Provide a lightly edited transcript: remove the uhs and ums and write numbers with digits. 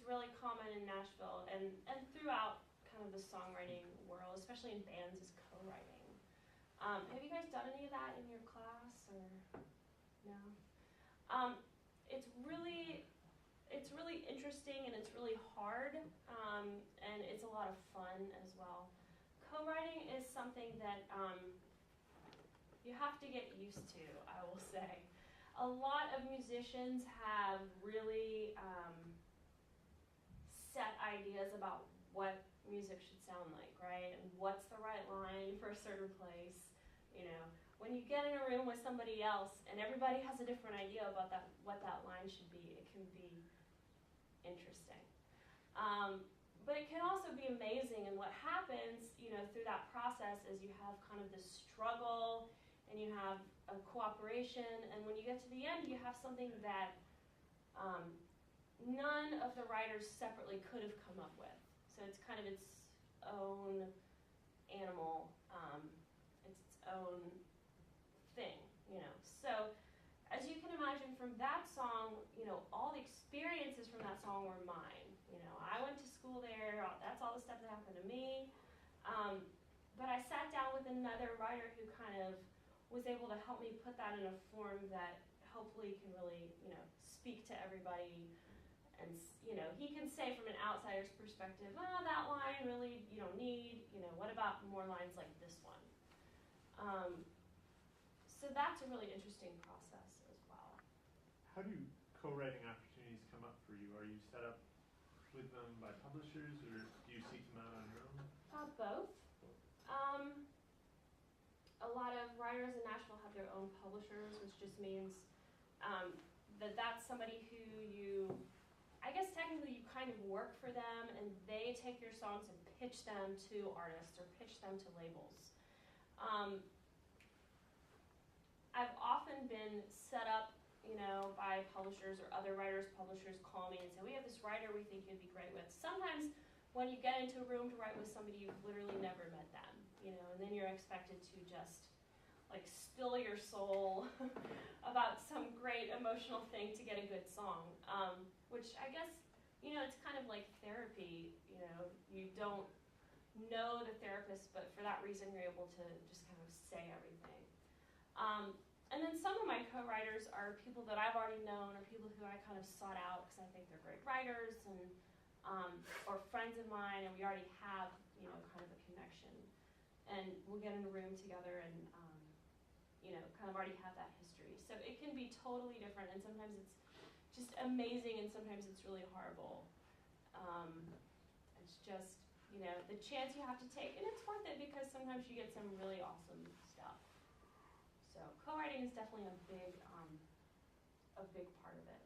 it's really common in Nashville and throughout kind of the songwriting world, especially in bands, is co-writing. Have you guys done any of that in your class, or no? It's really interesting, and it's really hard, and it's a lot of fun as well. Co-writing is something that you have to get used to, I will say. A lot of musicians have really set ideas about what music should sound like, right? And what's the right line for a certain place. You know, when you get in a room with somebody else and everybody has a different idea about what that line should be, it can be interesting. But it can also be amazing, and what happens, you know, through that process is you have kind of this struggle, and you have a cooperation, and when you get to the end, you have something that none of the writers separately could have come up with. So it's kind of its own animal, it's its own thing, you know. So as you can imagine from that song, you know, all the experiences from that song were mine. You know, I went to school there, that's all the stuff that happened to me. But I sat down with another writer who kind of was able to help me put that in a form that hopefully can really, you know, speak to everybody. And, you know, he can say from an outsider's perspective, oh, that line really you don't need, you know, what about more lines like this one? So that's a really interesting process as well. How do co-writing opportunities come up for you? Are you set up with them by publishers, or do you seek them out on your own? Both. A lot of writers in Nashville have their own publishers, which just means that that's somebody who you, I guess technically you kind of work for them, and they take your songs and pitch them to artists or pitch them to labels. I've often been set up, you know, by publishers or other writers. Publishers call me and say, we have this writer we think you'd be great with. Sometimes when you get into a room to write with somebody, you've literally never met them, you know, and then you're expected to just like spill your soul about some great emotional thing to get a good song, which I guess, you know, it's kind of like therapy. You know, you don't know the therapist, but for that reason you're able to just kind of say everything. And then some of my co-writers are people that I've already known, or people who I kind of sought out because I think they're great writers, and or friends of mine, and we already have, you know, kind of a connection. And we'll get in a room together and, you know, kind of already have that history. So it can be totally different, and sometimes it's just amazing, and sometimes it's really horrible. It's just, you know, the chance you have to take, and it's worth it because sometimes you get some really awesome stuff. So co-writing is definitely a big part of it.